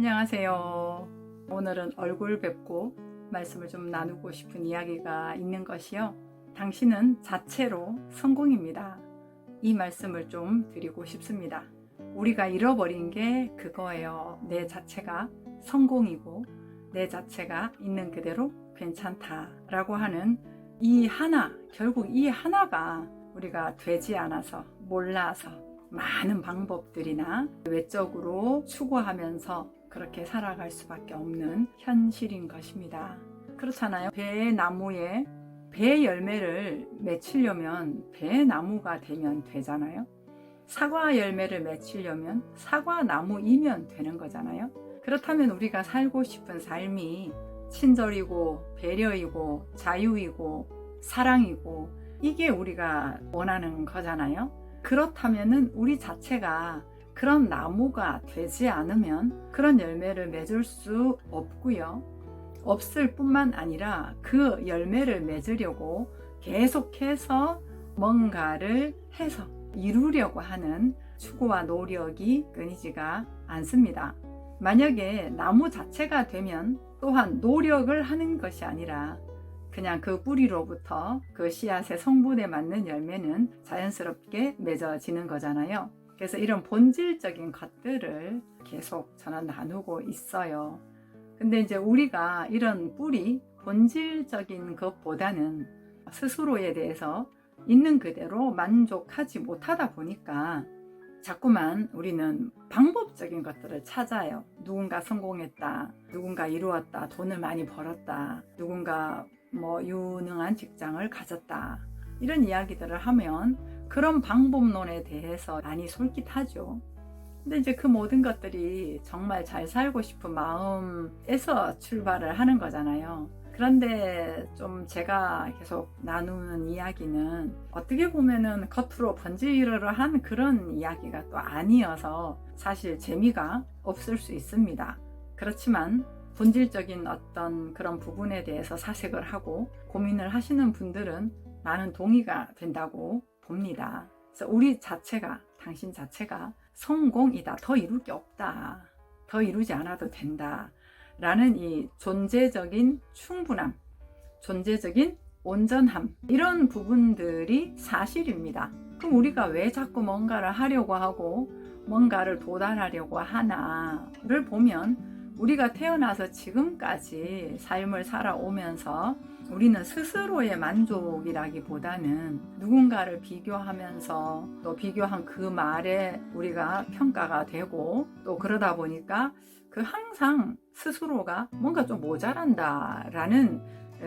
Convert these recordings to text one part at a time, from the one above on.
안녕하세요. 오늘은 얼굴 뵙고 말씀을 좀 나누고 싶은 이야기가 있는 것이요. 당신은 자체로 성공입니다. 이 말씀을 좀 드리고 싶습니다. 우리가 잃어버린 게 그거예요. 내 자체가 성공이고 내 자체가 있는 그대로 괜찮다라고 하는 이 하나, 결국 이 하나가 우리가 되지 않아서 몰라서 많은 방법들이나 외적으로 추구하면서 그렇게 살아갈 수밖에 없는 현실인 것입니다. 그렇잖아요. 배나무에 배 열매를 맺히려면 배나무가 되면 되잖아요. 사과 열매를 맺히려면 사과나무이면 되는 거잖아요. 그렇다면 우리가 살고 싶은 삶이 친절이고 배려이고 자유이고 사랑이고 이게 우리가 원하는 거잖아요. 그렇다면은 우리 자체가 그런 나무가 되지 않으면 그런 열매를 맺을 수 없고요. 없을 뿐만 아니라 그 열매를 맺으려고 계속해서 뭔가를 해서 이루려고 하는 추구와 노력이 끊이지가 않습니다. 만약에 나무 자체가 되면 또한 노력을 하는 것이 아니라 그냥 그 뿌리로부터 그 씨앗의 성분에 맞는 열매는 자연스럽게 맺어지는 거잖아요. 그래서 이런 본질적인 것들을 계속 저는 나누고 있어요. 근데 이제 우리가 이런 뿌리, 본질적인 것보다는 스스로에 대해서 있는 그대로 만족하지 못하다 보니까 자꾸만 우리는 방법적인 것들을 찾아요. 누군가 성공했다, 누군가 이루었다, 돈을 많이 벌었다, 누군가 유능한 직장을 가졌다, 이런 이야기들을 하면 그런 방법론에 대해서 많이 솔깃하죠. 근데 이제 그 모든 것들이 정말 잘 살고 싶은 마음에서 출발을 하는 거잖아요. 그런데 좀 제가 계속 나누는 이야기는 어떻게 보면은 겉으로 번지르르한 그런 이야기가 또 아니어서 사실 재미가 없을 수 있습니다. 그렇지만 본질적인 어떤 그런 부분에 대해서 사색을 하고 고민을 하시는 분들은 많은 동의가 된다고 봅니다. 그래서 우리 자체가, 당신 자체가 성공이다. 더 이룰 게 없다. 더 이루지 않아도 된다. 라는 이 존재적인 충분함, 존재적인 온전함, 이런 부분들이 사실입니다. 그럼 우리가 왜 자꾸 뭔가를 하려고 하고 뭔가를 도달하려고 하나를 보면 우리가 태어나서 지금까지 삶을 살아오면서 우리는 스스로의 만족이라기보다는 누군가를 비교하면서 또 비교한 그 말에 우리가 평가가 되고 또 그러다 보니까 그 항상 스스로가 뭔가 좀 모자란다라는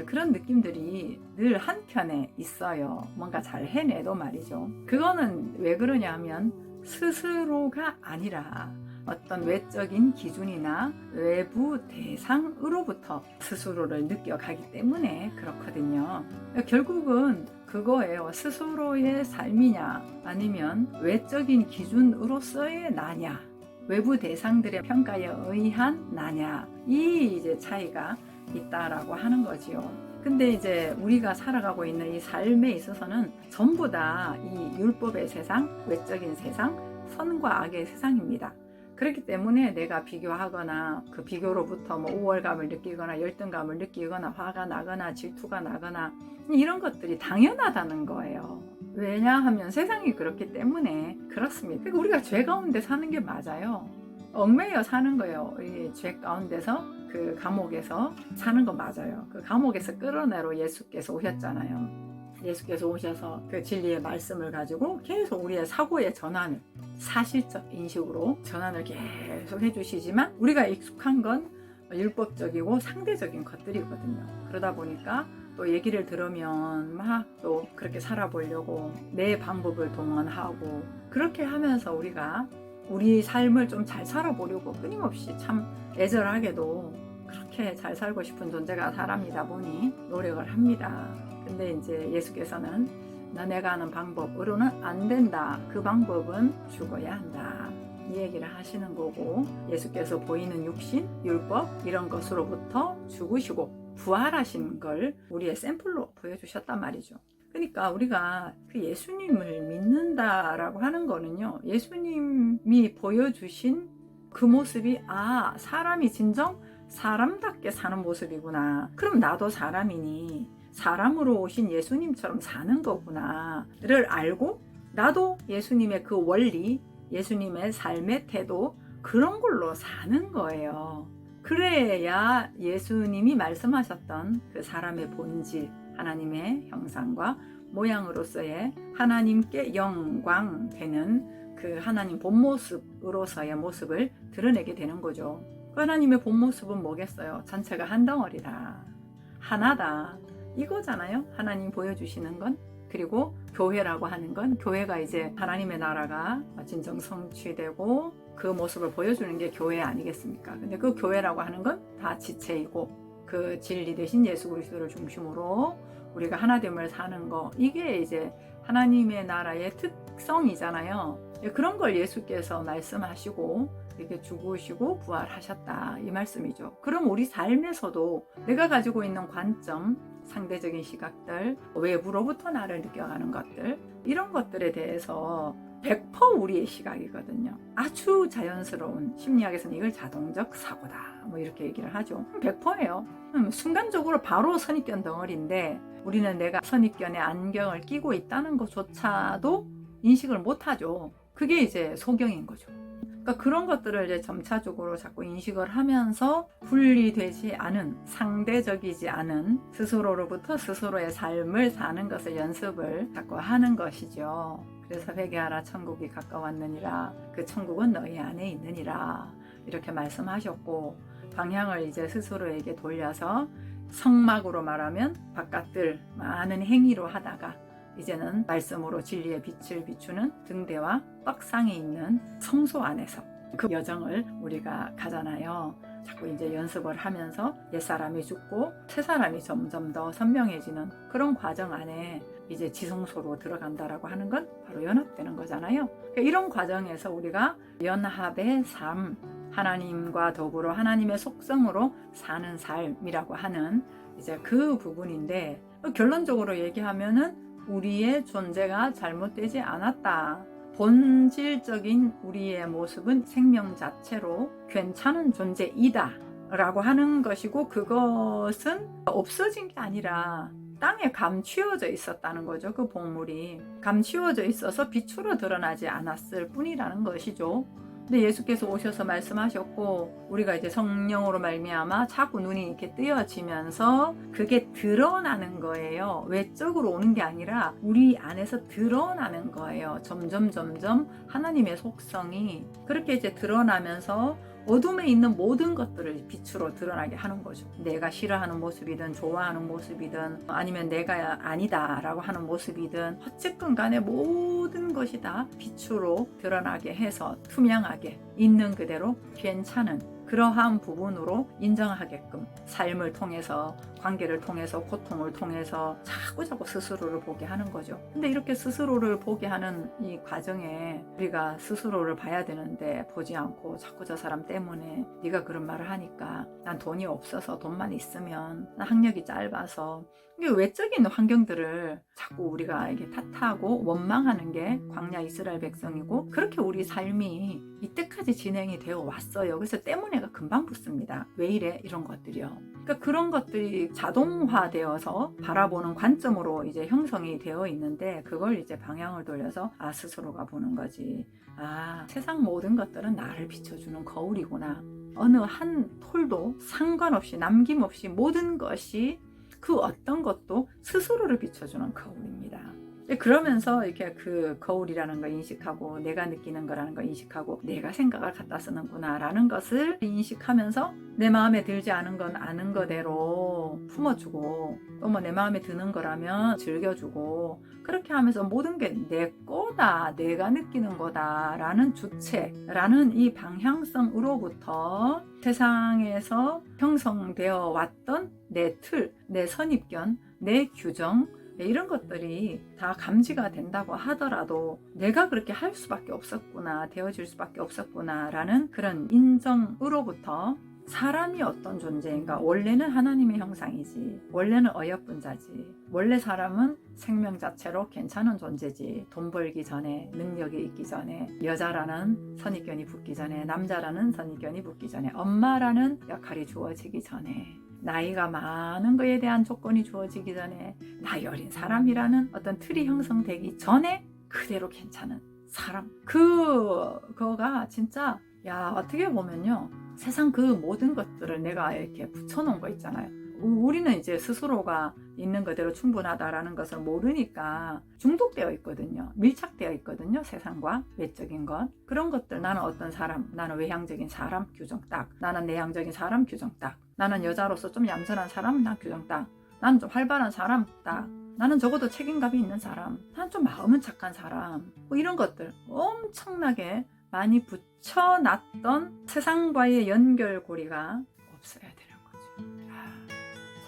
그런 느낌들이 늘 한켠에 있어요. 뭔가 잘 해내도 말이죠. 그거는 왜 그러냐 하면 스스로가 아니라 어떤 외적인 기준이나 외부 대상으로부터 스스로를 느껴가기 때문에 그렇거든요. 결국은 그거예요. 스스로의 삶이냐 아니면 외적인 기준으로서의 나냐, 외부 대상들의 평가에 의한 나냐, 이 이제 차이가 있다라고 하는 거지요. 근데 이제 우리가 살아가고 있는 이 삶에 있어서는 전부 다 이 율법의 세상, 외적인 세상, 선과 악의 세상입니다. 그렇기 때문에 내가 비교하거나 그 비교로부터 우월감을 느끼거나 열등감을 느끼거나 화가 나거나 질투가 나거나 이런 것들이 당연하다는 거예요. 왜냐하면 세상이 그렇기 때문에 그렇습니다. 그러니까 우리가 죄 가운데 사는 게 맞아요. 얽매여 사는 거예요. 이 죄 가운데서 그 감옥에서 사는 거 맞아요. 그 감옥에서 끌어내러 예수께서 오셨잖아요. 예수께서 오셔서 그 진리의 말씀을 가지고 계속 우리의 사고의 전환을 사실적 인식으로 전환을 계속 해주시지만 우리가 익숙한 건 율법적이고 상대적인 것들이거든요. 그러다 보니까 또 얘기를 들으면 막 또 그렇게 살아보려고 내 방법을 동원하고 그렇게 하면서 우리가 우리 삶을 좀 잘 살아보려고 끊임없이 참 애절하게도 그렇게 잘 살고 싶은 존재가 사람이다 보니 노력을 합니다. 근데 이제 예수께서는 너네가 하는 방법으로는 안 된다. 그 방법은 죽어야 한다. 이 얘기를 하시는 거고 예수께서 보이는 육신, 율법 이런 것으로부터 죽으시고 부활하신 걸 우리의 샘플로 보여주셨단 말이죠. 그러니까 우리가 그 예수님을 믿는다라고 하는 거는요. 예수님이 보여주신 그 모습이 사람이 진정 사람답게 사는 모습이구나. 그럼 나도 사람이니 사람으로 오신 예수님처럼 사는 거구나를 알고 나도 예수님의 그 원리, 예수님의 삶의 태도 그런 걸로 사는 거예요. 그래야 예수님이 말씀하셨던 그 사람의 본질, 하나님의 형상과 모양으로서의 하나님께 영광 되는 그 하나님 본 모습으로서의 모습을 드러내게 되는 거죠. 그 하나님의 본 모습은 뭐겠어요? 전체가 한 덩어리다, 하나다, 이거잖아요. 하나님 보여주시는 건. 그리고 교회라고 하는 건, 교회가 이제 하나님의 나라가 진정 성취되고 그 모습을 보여주는 게 교회 아니겠습니까? 근데 그 교회라고 하는 건 다 지체이고 그 진리 되신 예수 그리스도를 중심으로 우리가 하나됨을 사는 거, 이게 이제 하나님의 나라의 특성이잖아요. 그런 걸 예수께서 말씀하시고 이렇게 죽으시고 부활하셨다, 이 말씀이죠. 그럼 우리 삶에서도 내가 가지고 있는 관점, 상대적인 시각들, 외부로부터 나를 느껴가는 것들, 이런 것들에 대해서 100% 우리의 시각이거든요. 아주 자연스러운, 심리학에서는 이걸 자동적 사고다, 뭐 이렇게 얘기를 하죠. 100%예요. 순간적으로 바로 선입견 덩어리인데 우리는 내가 선입견에 안경을 끼고 있다는 것조차도 인식을 못하죠. 그게 이제 소경인 거죠. 그러니까 그런 것들을 이제 점차적으로 자꾸 인식을 하면서 분리되지 않은, 상대적이지 않은 스스로로부터 스스로의 삶을 사는 것을 연습을 자꾸 하는 것이죠. 그래서 회개하라, 천국이 가까웠느니라, 그 천국은 너희 안에 있느니라, 이렇게 말씀하셨고, 방향을 이제 스스로에게 돌려서 성막으로 말하면 바깥들 많은 행위로 하다가 이제는 말씀으로 진리의 빛을 비추는 등대와 떡상에 있는 성소 안에서 그 여정을 우리가 가잖아요. 자꾸 이제 연습을 하면서 옛사람이 죽고 새사람이 점점 더 선명해지는 그런 과정 안에 이제 지성소로 들어간다라고 하는 건 바로 연합되는 거잖아요. 그러니까 이런 과정에서 우리가 연합의 삶, 하나님과 더불어 하나님의 속성으로 사는 삶이라고 하는 이제 그 부분인데, 결론적으로 얘기하면은 우리의 존재가 잘못되지 않았다. 본질적인 우리의 모습은 생명 자체로 괜찮은 존재이다 라고 하는 것이고, 그것은 없어진 게 아니라 땅에 감추어져 있었다는 거죠. 그 복물이 감추어져 있어서 빛으로 드러나지 않았을 뿐이라는 것이죠. 근데 예수께서 오셔서 말씀하셨고, 우리가 이제 성령으로 말미암아 자꾸 눈이 이렇게 뜨여지면서 그게 드러나는 거예요. 외적으로 오는 게 아니라 우리 안에서 드러나는 거예요. 점점 하나님의 속성이 그렇게 이제 드러나면서 어둠에 있는 모든 것들을 빛으로 드러나게 하는 거죠. 내가 싫어하는 모습이든 좋아하는 모습이든 아니면 내가 아니다 라고 하는 모습이든 어쨌건 간에 모든 것이 다 빛으로 드러나게 해서 투명하게 있는 그대로 괜찮은 그러한 부분으로 인정하게끔 삶을 통해서, 관계를 통해서, 고통을 통해서 자꾸 스스로를 보게 하는 거죠. 근데 이렇게 스스로를 보게 하는 이 과정에 우리가 스스로를 봐야 되는데 보지 않고 자꾸 저 사람 때문에 네가 그런 말을 하니까, 난 돈이 없어서, 돈만 있으면, 난 학력이 짧아서, 이게 외적인 환경들을 자꾸 우리가 이게 탓하고 원망하는 게 광야 이스라엘 백성이고, 그렇게 우리 삶이 이때까지 진행이 되어 왔어요. 그래서 때문에가 금방 붙습니다. 왜 이래? 이런 것들이요. 그러니까 그런 것들이 자동화되어서 바라보는 관점으로 이제 형성이 되어 있는데, 그걸 이제 방향을 돌려서 스스로가 보는 거지. 세상 모든 것들은 나를 비춰주는 거울이구나. 어느 한 톨도 상관없이, 남김없이 모든 것이, 그 어떤 것도 스스로를 비춰주는 거울입니다. 그러면서 이렇게 그 거울이라는 걸 인식하고, 내가 느끼는 거라는 걸 인식하고, 내가 생각을 갖다 쓰는구나 라는 것을 인식하면서 내 마음에 들지 않은 건 아는 거대로 품어주고, 또 뭐 내 마음에 드는 거라면 즐겨주고, 그렇게 하면서 모든 게 내 거다, 내가 느끼는 거다 라는 주체라는 이 방향성으로부터 세상에서 형성되어 왔던 내 틀, 내 선입견, 내 규정, 이런 것들이 다 감지가 된다고 하더라도 내가 그렇게 할 수밖에 없었구나, 되어질 수밖에 없었구나 라는 그런 인정으로부터 사람이 어떤 존재인가? 원래는 하나님의 형상이지. 원래는 어여쁜자지. 원래 사람은 생명 자체로 괜찮은 존재지. 돈 벌기 전에, 능력이 있기 전에, 여자라는 선입견이 붙기 전에, 남자라는 선입견이 붙기 전에, 엄마라는 역할이 주어지기 전에, 나이가 많은 거에 대한 조건이 주어지기 전에, 나이 어린 사람이라는 어떤 틀이 형성되기 전에 그대로 괜찮은 사람. 그거가 진짜 어떻게 보면요, 세상 그 모든 것들을 내가 이렇게 붙여놓은 거 있잖아요. 우리는 이제 스스로가 있는 그대로 충분하다라는 것을 모르니까 중독되어 있거든요. 밀착되어 있거든요. 세상과 외적인 것. 그런 것들, 나는 어떤 사람, 나는 외향적인 사람 규정 딱, 나는 내향적인 사람 규정 딱, 나는 여자로서 좀 얌전한 사람 난 규정 딱, 나는 좀 활발한 사람 딱, 나는 적어도 책임감이 있는 사람, 난 좀 마음은 착한 사람, 뭐 이런 것들 엄청나게 많이 붙여놨던 세상과의 연결고리가 없어야 되는 거죠.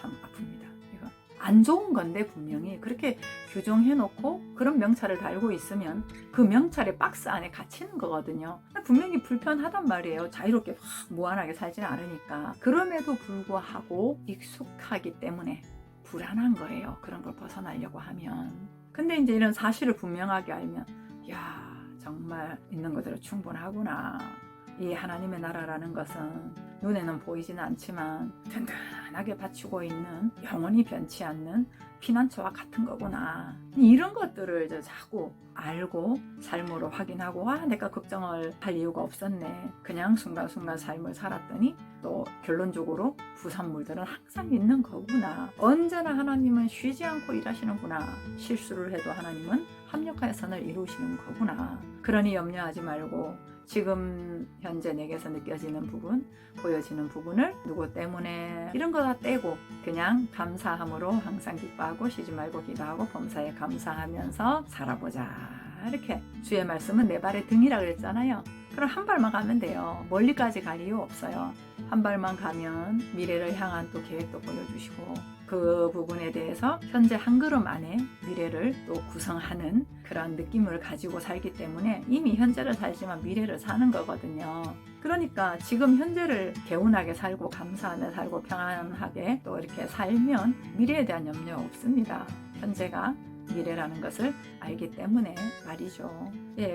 참 아픕니다. 이거 안 좋은 건데 분명히 그렇게 규정해놓고 그런 명찰을 달고 있으면 그 명찰의 박스 안에 갇히는 거거든요. 분명히 불편하단 말이에요. 자유롭게 무한하게 살지는 않으니까. 그럼에도 불구하고 익숙하기 때문에 불안한 거예요. 그런 걸 벗어나려고 하면. 근데 이제 이런 사실을 분명하게 알면, 정말 있는 그대로 충분하구나. 이 하나님의 나라라는 것은 눈에는 보이지는 않지만 든든하게 받치고 있는 영원히 변치 않는 피난처와 같은 거구나. 이런 것들을 이제 자꾸 알고 삶으로 확인하고, 내가 걱정을 할 이유가 없었네. 그냥 순간순간 삶을 살았더니 또 결론적으로 부산물들은 항상 있는 거구나. 언제나 하나님은 쉬지 않고 일하시는구나. 실수를 해도 하나님은 합력하여 선을 이루시는 거구나. 그러니 염려하지 말고 지금 현재 내게서 느껴지는 부분, 보여지는 부분을 누구 때문에 이런 거 다 떼고 그냥 감사함으로 항상 기뻐하고 쉬지 말고 기도하고 범사에 감사하면서 살아보자. 이렇게 주의 말씀은 내 발의 등이라 그랬잖아요. 그럼 한 발만 가면 돼요. 멀리까지 갈 이유 없어요. 한 발만 가면 미래를 향한 또 계획도 보여주시고, 그 부분에 대해서 현재 한 걸음 안에 미래를 또 구성하는 그런 느낌을 가지고 살기 때문에 이미 현재를 살지만 미래를 사는 거거든요. 그러니까 지금 현재를 개운하게 살고 감사하며 살고 평안하게 또 이렇게 살면 미래에 대한 염려 없습니다. 현재가 미래라는 것을 알기 때문에 말이죠.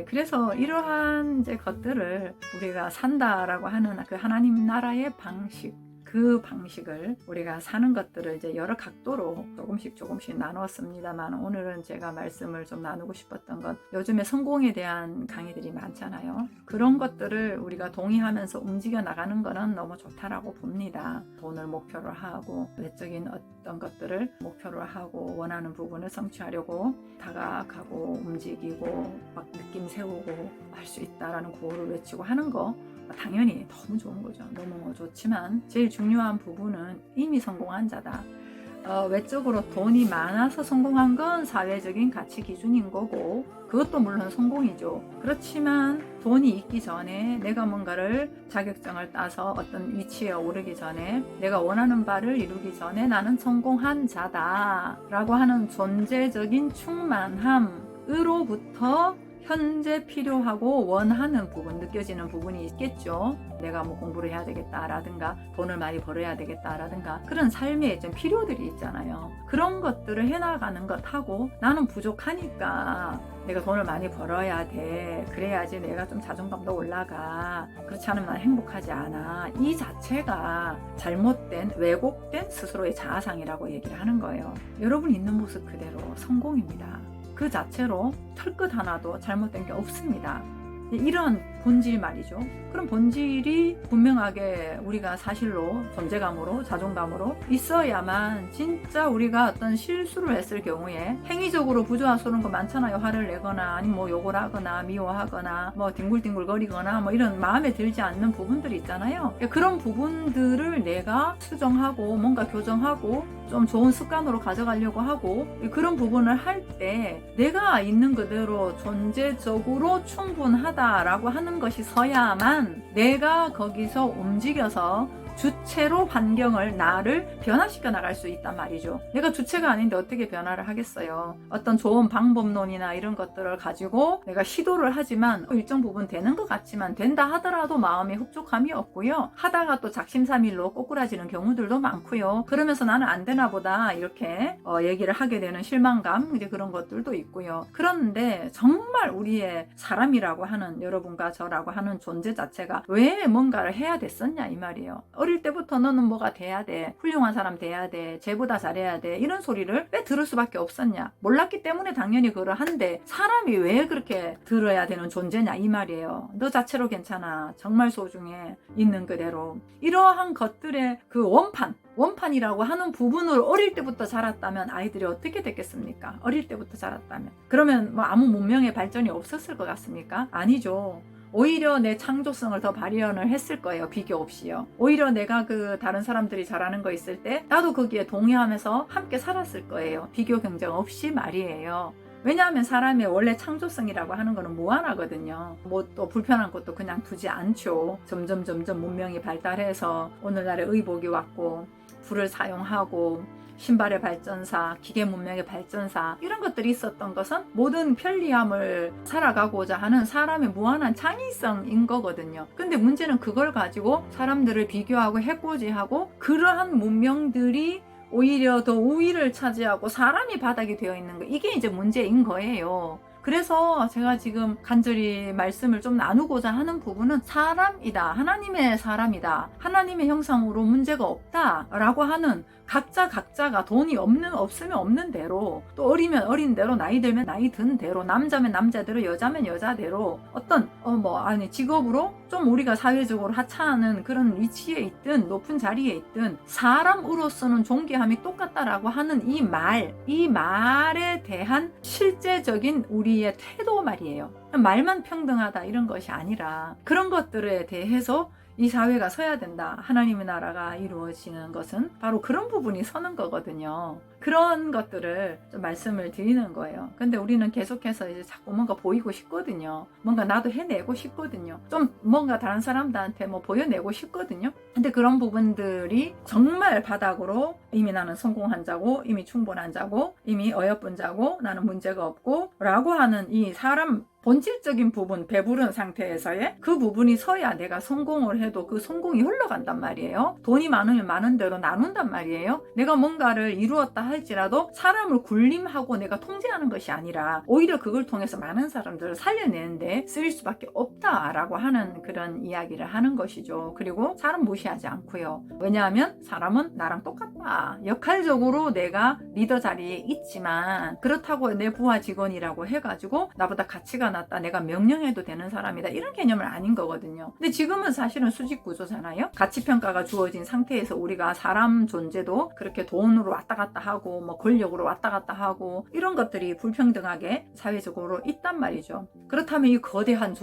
그래서 이러한 이제 것들을 우리가 산다라고 하는 그 하나님 나라의 방식, 그 방식을 우리가 사는 것들을 이제 여러 각도로 조금씩 나눴습니다만, 오늘은 제가 말씀을 좀 나누고 싶었던 건, 요즘에 성공에 대한 강의들이 많잖아요. 그런 것들을 우리가 동의하면서 움직여 나가는 거는 너무 좋다라고 봅니다. 돈을 목표로 하고 외적인 어떤 것들을 목표로 하고 원하는 부분을 성취하려고 다가가고 움직이고 막 느낌 세우고 할 수 있다라는 구호를 외치고 하는 거 당연히 너무 좋은 거죠. 너무 좋지만 제일 중요한 부분은 이미 성공한 자다. 외적으로 돈이 많아서 성공한 건 사회적인 가치 기준인 거고, 그것도 물론 성공이죠. 그렇지만 돈이 있기 전에 내가 뭔가를 자격증을 따서 어떤 위치에 오르기 전에, 내가 원하는 바를 이루기 전에 나는 성공한 자다 라고 하는 존재적인 충만함으로부터 현재 필요하고 원하는 부분, 느껴지는 부분이 있겠죠. 내가 뭐 공부를 해야 되겠다라든가 돈을 많이 벌어야 되겠다라든가 그런 삶의 좀 필요들이 있잖아요. 그런 것들을 해나가는 것하고, 나는 부족하니까 내가 돈을 많이 벌어야 돼, 그래야지 내가 좀 자존감도 올라가, 그렇지 않으면 난 행복하지 않아, 이 자체가 잘못된, 왜곡된 스스로의 자아상이라고 얘기를 하는 거예요. 여러분 있는 모습 그대로 성공입니다. 그 자체로 털끝 하나도 잘못된 게 없습니다. 이런 본질 말이죠. 그런 본질이 분명하게 우리가 사실로, 존재감으로, 자존감으로 있어야만 진짜 우리가 어떤 실수를 했을 경우에, 행위적으로 부조화스러운 거 많잖아요. 화를 내거나 아니면 뭐 욕을 하거나 미워하거나 뭐 뒹굴뒹굴거리거나 뭐 이런 마음에 들지 않는 부분들이 있잖아요. 그런 부분들을 내가 수정하고 뭔가 교정하고 좀 좋은 습관으로 가져가려고 하고, 그런 부분을 할 때 내가 있는 그대로 존재적으로 충분하다라고 하는 것이 서야만 내가 거기서 움직여서 주체로 환경을, 나를 변화시켜 나갈 수 있단 말이죠. 내가 주체가 아닌데 어떻게 변화를 하겠어요. 어떤 좋은 방법론이나 이런 것들을 가지고 내가 시도를 하지만 일정 부분 되는 것 같지만 된다 하더라도 마음에 흡족함이 없고요. 하다가 또 작심삼일로 꼬꾸라지는 경우들도 많고요. 그러면서 나는 안 되나 보다 이렇게 얘기를 하게 되는 실망감, 이제 그런 것들도 있고요. 그런데 정말 우리의 사람이라고 하는, 여러분과 저라고 하는 존재 자체가 왜 뭔가를 해야 됐었냐 이 말이에요. 어릴 때부터 너는 뭐가 돼야 돼, 훌륭한 사람 돼야 돼, 쟤보다 잘해야 돼, 이런 소리를 왜 들을 수밖에 없었냐. 몰랐기 때문에 당연히 그러한데 사람이 왜 그렇게 들어야 되는 존재냐 이 말이에요. 너 자체로 괜찮아, 정말 소중해, 있는 그대로. 이러한 것들의 그 원판이라고 하는 부분을 어릴 때부터 자랐다면 아이들이 어떻게 됐겠습니까? 어릴 때부터 자랐다면. 그러면 뭐 아무 문명의 발전이 없었을 것 같습니까? 아니죠. 오히려 내 창조성을 더 발현을 했을 거예요. 비교 없이요. 오히려 내가 그 다른 사람들이 잘하는 거 있을 때 나도 거기에 동의하면서 함께 살았을 거예요. 비교 경쟁 없이 말이에요. 왜냐하면 사람의 원래 창조성이라고 하는 거는 무한하거든요. 뭐 또 불편한 것도 그냥 두지 않죠. 점점 문명이 발달해서 오늘날의 의복이 왔고, 불을 사용하고, 신발의 발전사, 기계 문명의 발전사, 이런 것들이 있었던 것은 모든 편리함을 살아가고자 하는 사람의 무한한 창의성인 거거든요. 근데 문제는 그걸 가지고 사람들을 비교하고 해코지하고, 그러한 문명들이 오히려 더 우위를 차지하고 사람이 바닥이 되어 있는 거, 이게 이제 문제인 거예요. 그래서 제가 지금 간절히 말씀을 좀 나누고자 하는 부분은 사람이다, 하나님의 사람이다, 하나님의 형상으로 문제가 없다 라고 하는, 각자가 돈이 없으면 없는 대로, 또 어리면 어린 대로, 나이 들면 나이 든 대로, 남자면 남자대로, 여자면 여자대로, 어떤 직업으로 좀 우리가 사회적으로 하차하는 그런 위치에 있든 높은 자리에 있든 사람으로서는 존귀함이 똑같다라고 하는 이 말에 대한 실제적인 우리의 태도 말이에요. 말만 평등하다 이런 것이 아니라 그런 것들에 대해서 이 사회가 서야 된다. 하나님의 나라가 이루어지는 것은 바로 그런 부분이 서는 거거든요. 그런 것들을 좀 말씀을 드리는 거예요. 근데 우리는 계속해서 이제 자꾸 뭔가 보이고 싶거든요. 뭔가 나도 해내고 싶거든요. 좀 뭔가 다른 사람들한테 뭐 보여내고 싶거든요. 근데 그런 부분들이 정말 바닥으로, 이미 나는 성공한 자고, 이미 충분한 자고, 이미 어여쁜 자고, 나는 문제가 없고 라고 하는 이 사람 본질적인 부분, 배부른 상태에서의 그 부분이 서야 내가 성공을 해도 그 성공이 흘러간단 말이에요. 돈이 많으면 많은 대로 나눈단 말이에요. 내가 뭔가를 이루었다 할지라도 사람을 굴림하고 내가 통제하는 것이 아니라 오히려 그걸 통해서 많은 사람들을 살려내는데 쓰일 수밖에 없다라고 하는 그런 이야기를 하는 것이죠. 그리고 사람 무시하지 않고요. 왜냐하면 사람은 나랑 똑같다. 역할적으로 내가 리더 자리에 있지만 그렇다고 내 부하 직원이라고 해가지고 나보다 가치가 낮다, 내가 명령해도 되는 사람이다, 이런 개념은 아닌 거거든요. 근데 지금은 사실은 수직 구조잖아요. 가치평가가 주어진 상태에서 우리가 사람 존재도 그렇게 돈으로 왔다 갔다 하고 뭐 권력으로 왔다 갔다 하고 이런 것들이 불평등하게 사회적으로 있단 말이죠. 그렇다면 이 거대한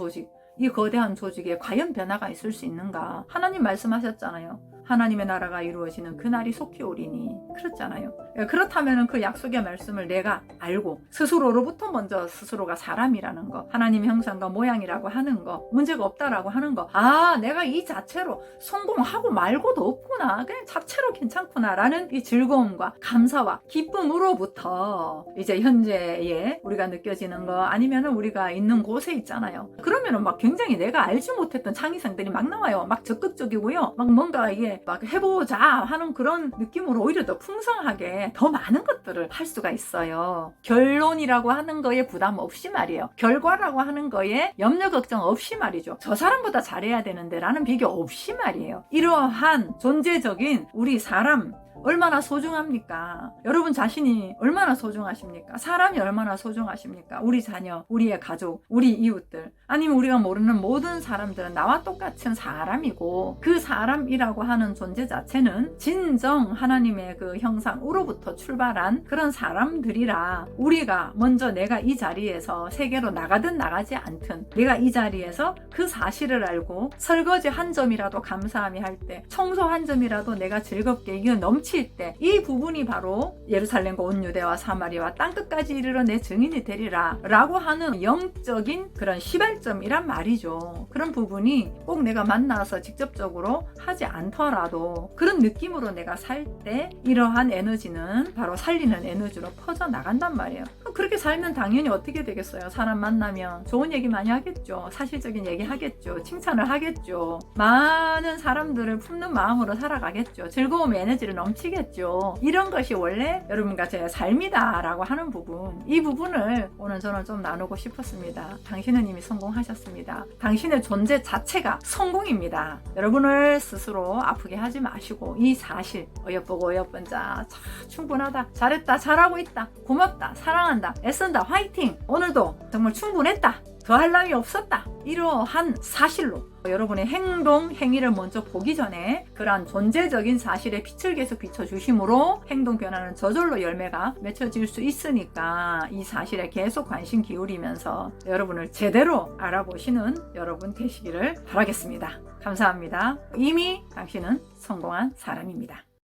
조직에 과연 변화가 있을 수 있는가? 하나님 말씀하셨잖아요. 하나님의 나라가 이루어지는 그날이 속히 오리니, 그렇잖아요. 그렇다면 그 약속의 말씀을 내가 알고 스스로로부터 먼저 스스로가 사람이라는 거, 하나님의 형상과 모양이라고 하는 거, 문제가 없다라고 하는 거, 내가 이 자체로 성공하고 말고도 없구나, 그냥 자체로 괜찮구나 라는 이 즐거움과 감사와 기쁨으로부터 이제 현재에 우리가 느껴지는 거, 아니면은 우리가 있는 곳에 있잖아요. 그러면은 막 굉장히 내가 알지 못했던 창의성들이 막 나와요. 막 적극적이고요. 막 뭔가 이게 막 해보자 하는 그런 느낌으로 오히려 더 풍성하게 더 많은 것들을 할 수가 있어요. 결론이라고 하는 거에 부담 없이 말이에요. 결과라고 하는 거에 염려 걱정 없이 말이죠. 저 사람보다 잘해야 되는데 라는 비교 없이 말이에요. 이러한 존재적인 우리 사람 얼마나 소중합니까? 여러분 자신이 얼마나 소중하십니까? 사람이 얼마나 소중하십니까? 우리 자녀, 우리의 가족, 우리 이웃들, 아니면 우리가 모르는 모든 사람들은 나와 똑같은 사람이고, 그 사람이라고 하는 존재 자체는 진정 하나님의 그 형상으로부터 출발한 그런 사람들이라, 우리가 먼저 내가 이 자리에서 세계로 나가든 나가지 않든 내가 이 자리에서 그 사실을 알고 설거지 한 점이라도 감사함이 할 때, 청소 한 점이라도 내가 즐겁게 이거 넘치 하실 때 이 부분이 바로 예루살렘과 온 유대와 사마리아와 땅끝까지 이르러 내 증인이 되리라 라고 하는 영적인 그런 시발점이란 말이죠. 그런 부분이 꼭 내가 만나서 직접적으로 하지 않더라도 그런 느낌으로 내가 살 때 이러한 에너지는 바로 살리는 에너지로 퍼져나간단 말이에요. 그렇게 살면 당연히 어떻게 되겠어요? 사람 만나면 좋은 얘기 많이 하겠죠. 사실적인 얘기 하겠죠. 칭찬을 하겠죠. 많은 사람들을 품는 마음으로 살아가겠죠. 즐거움의 에너지를 넘치겠죠. 이런 것이 원래 여러분과 제 삶이다 라고 하는 부분, 이 부분을 오늘 저는 좀 나누고 싶었습니다. 당신은 이미 성공하셨습니다. 당신의 존재 자체가 성공입니다. 여러분을 스스로 아프게 하지 마시고 이 사실, 어여쁘고 어여쁜자 충분하다, 잘했다, 잘하고 있다, 고맙다, 사랑한다, 애쓴다, 화이팅, 오늘도 정말 충분했다, 더할 나위 없었다, 이러한 사실로 여러분의 행동, 행위를 먼저 보기 전에 그러한 존재적인 사실에 빛을 계속 비춰주심으로 행동 변화는 저절로 열매가 맺혀질 수 있으니까 이 사실에 계속 관심 기울이면서 여러분을 제대로 알아보시는 여러분 되시기를 바라겠습니다. 감사합니다. 이미 당신은 성공한 사람입니다.